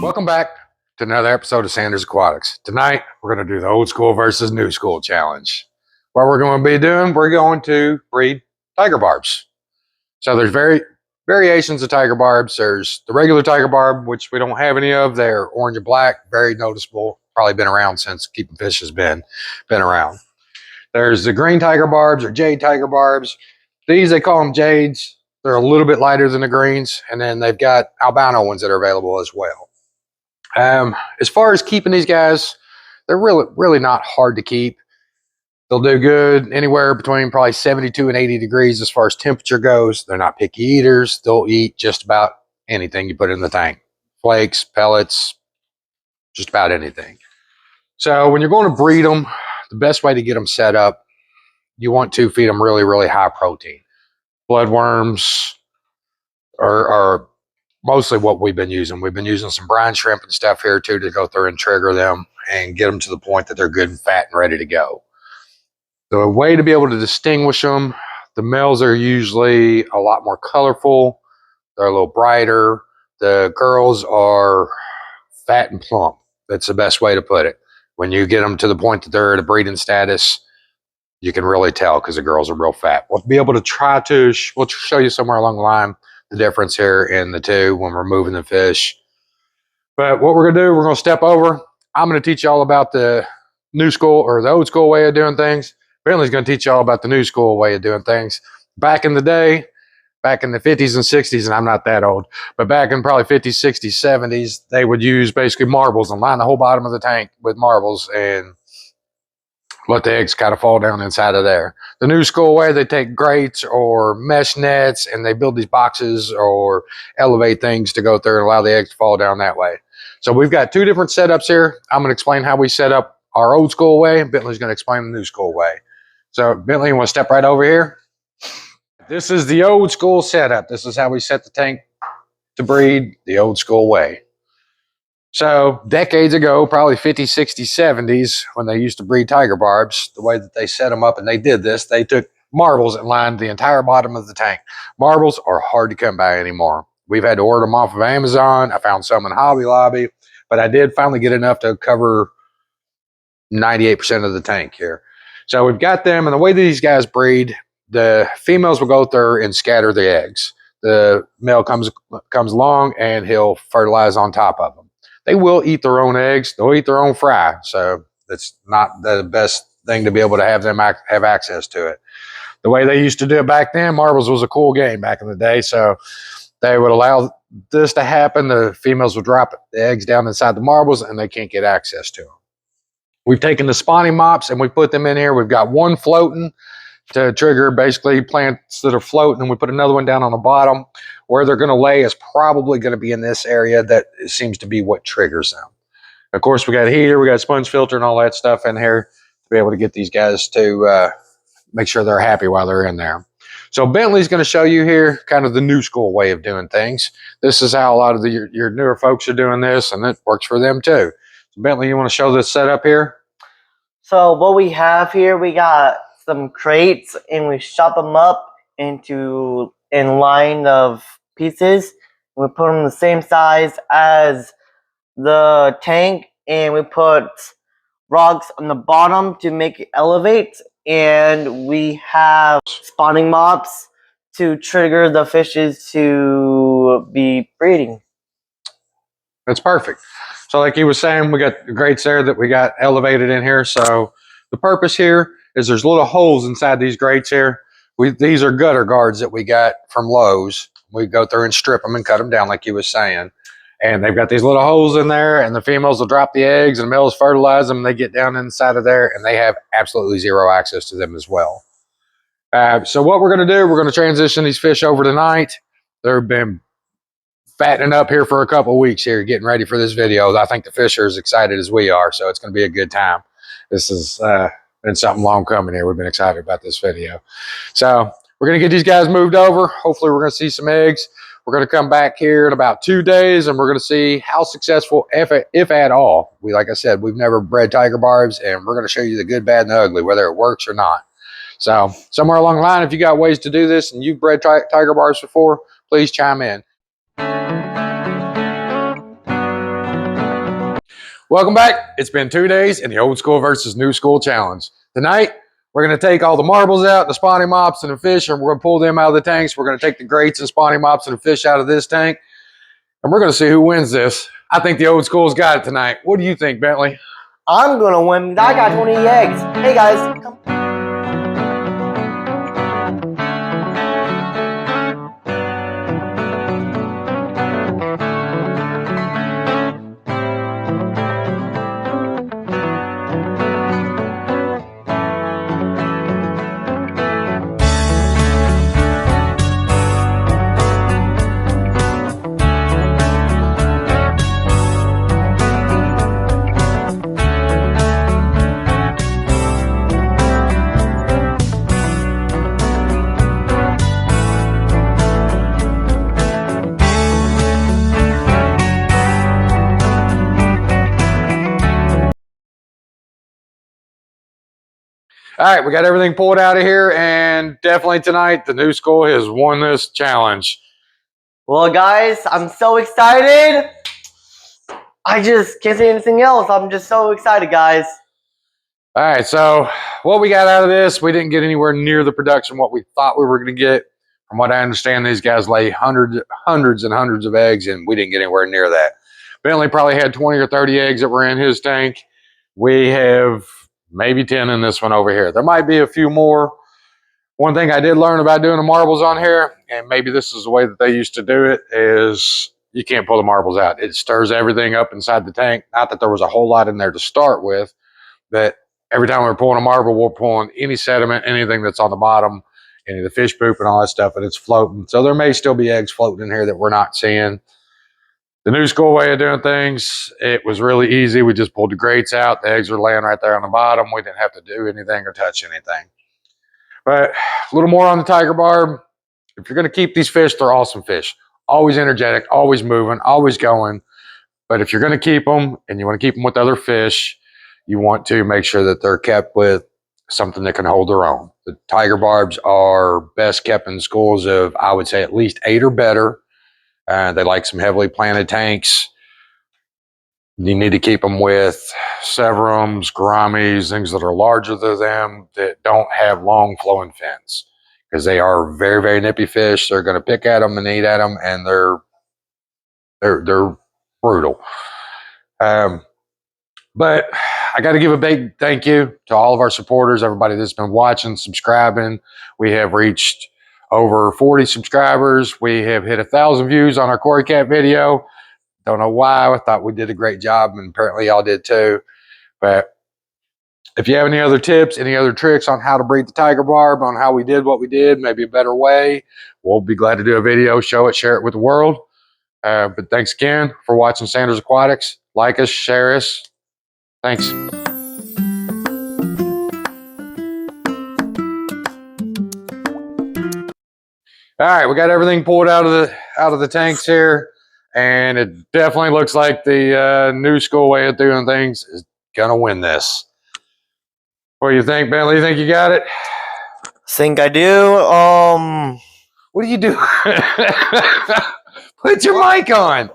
Welcome back to another episode of Sanders Aquatics. Tonight, we're going to do the old school versus new school challenge. What we're going to be doing, we're going to breed tiger barbs. So there's variations of tiger barbs. There's the regular tiger barb, which we don't have any of. They're orange and black, very noticeable. Probably been around since keeping fish has been around. There's the green tiger barbs or jade tiger barbs. These, they call them jades. They're a little bit lighter than the greens. And then they've got albino ones that are available as well. As far as keeping these guys, they're really not hard to keep. They'll do good anywhere between probably 72 and 80 degrees as far as temperature goes. They're not picky eaters. They'll eat just about anything you put in the tank. Flakes, pellets, just about anything. So when you're going to breed them, the best way to get them set up, you want to feed them really high protein. Bloodworms are mostly what we've been using. We've been using some brine shrimp and stuff here too to go through and trigger them and get them to the point that they're good and fat and ready to go. The way to be able to distinguish them, the males are usually a lot more colorful. They're a little brighter. The girls are fat and plump. That's the best way to put it. When you get them to the point that they're at a breeding status, you can really tell because the girls are real fat. We'll be able to we'll show you somewhere along the line the difference here in the two when we're moving the fish. But what we're going to do, we're going to step over. I'm going to teach you all about the new school or the old school way of doing things. Bentley's going to teach you all about the new school way of doing things. Back in the day, back in the 50s and 60s, and I'm not that old, but back in probably 50s, 60s, 70s, they would use basically marbles and line the whole bottom of the tank with marbles and let the eggs kind of fall down inside of there. The new school way, they take grates or mesh nets and they build these boxes or elevate things to go through and allow the eggs to fall down that way. So we've got two different setups here. I'm going to explain how we set up our old school way. Bentley's going to explain the new school way. So Bentley, you want to step right over here? This is the old school setup. This is how we set the tank to breed the old school way. So decades ago, probably 50s, 60s, 70s, when they used to breed tiger barbs, the way that they set them up and they did this, they took marbles and lined the entire bottom of the tank. Marbles are hard to come by anymore. We've had to order them off of Amazon. I found some in Hobby Lobby, but I did finally get enough to cover 98% of the tank here. So we've got them, and the way these guys breed, the females will go through and scatter the eggs. The male comes along and he'll fertilize on top of them. They will eat their own eggs. They'll eat their own fry. So that's not the best thing to be able to have them have access to it. The way they used to do it back then, marbles was a cool game back in the day. So they would allow this to happen. The females would drop the eggs down inside the marbles and they can't get access to them. We've taken the spawning mops and we put them in here. We've got one floating to trigger basically plants that are floating, and we put another one down on the bottom. Where they're going to lay is probably going to be in this area. That seems to be what triggers them. Of course, we got a heater, we got a sponge filter and all that stuff in here to be able to get these guys to make sure they're happy while they're in there. So Bentley's going to show you here kind of the new school way of doing things. This is how a lot of your newer folks are doing this, and it works for them too. So Bentley, you want to show this setup here? So what we have here, we got some crates and we chop them up into in line of pieces. We put them the same size as the tank, and we put rocks on the bottom to make it elevate, and we have spawning mops to trigger the fishes to be breeding. That's perfect. So like he was saying, we got the grates there that we got elevated in here. So the purpose here is there's little holes inside these grates here. These are gutter guards that we got from Lowe's. We go through and strip them and cut them down like he was saying. And they've got these little holes in there, and the females will drop the eggs and the males fertilize them. And they get down inside of there and they have absolutely zero access to them as well. So what we're going to do, we're going to transition these fish over tonight. They've been fattening up here for a couple of weeks here, getting ready for this video. I think the fish are as excited as we are, so it's going to be a good time. This has been something long coming here. We've been excited about this video. So we're going to get these guys moved over. Hopefully we're going to see some eggs. We're going to come back here in about 2 days, and we're going to see how successful, if at all. Like I said, we've never bred tiger barbs, and we're going to show you the good, bad, and the ugly, whether it works or not. So somewhere along the line, if you got ways to do this and you've bred tiger barbs before, please chime in. Welcome back. It's been 2 days in the old school versus new school challenge. Tonight, we're going to take all the marbles out, the spawning mops, and the fish, and we're going to pull them out of the tanks. We're going to take the grates and spawning mops and the fish out of this tank, and we're going to see who wins this. I think the old school's got it tonight. What do you think, Bentley? I'm going to win. I got 20 eggs. Hey, guys. Come. All right, we got everything pulled out of here, and definitely tonight, the new school has won this challenge. Well, guys, I'm so excited. I just can't say anything else. I'm just so excited, guys. All right, so what we got out of this, we didn't get anywhere near the production what we thought we were going to get. From what I understand, these guys lay hundreds and hundreds of eggs, and we didn't get anywhere near that. Bentley probably had 20 or 30 eggs that were in his tank. We have maybe 10 in this one over here. There might be a few more. One thing I did learn about doing the marbles on here, and maybe this is the way that they used to do it, is you can't pull the marbles out. It stirs everything up inside the tank. Not that there was a whole lot in there to start with, but every time we're pulling a marble, we're pulling any sediment, anything that's on the bottom, any of the fish poop and all that stuff, and it's floating. So there may still be eggs floating in here that we're not seeing. The new school way of doing things, it was really easy. We just pulled the grates out. The eggs were laying right there on the bottom. We didn't have to do anything or touch anything. But a little more on the tiger barb. If you're going to keep these fish, they're awesome fish. Always energetic, always moving, always going. But if you're going to keep them and you want to keep them with other fish, you want to make sure that they're kept with something that can hold their own. The tiger barbs are best kept in schools of, I would say, at least 8 or better. They like some heavily planted tanks. You need to keep them with severums, gouramis, things that are larger than them that don't have long flowing fins, because they are very, very nippy fish. They're going to pick at them and eat at them, and they're brutal. But I got to give a big thank you to all of our supporters, everybody that's been watching, subscribing. We have reached over 40 subscribers. We have hit 1,000 views on our Cory Cat video. Don't know why. I thought we did a great job, and apparently y'all did too. But if you have any other tips, any other tricks on how to breed the tiger barb, on how we did what we did, maybe a better way, we'll be glad to do a video, show it, share it with the world. But thanks again for watching Sanders Aquatics. Like us, share us. Thanks. All right, we got everything pulled out of the tanks here, and it definitely looks like the new school way of doing things is gonna win this. What do you think, Bentley? You think you got it? Think I do. What do you do? Put your mic on.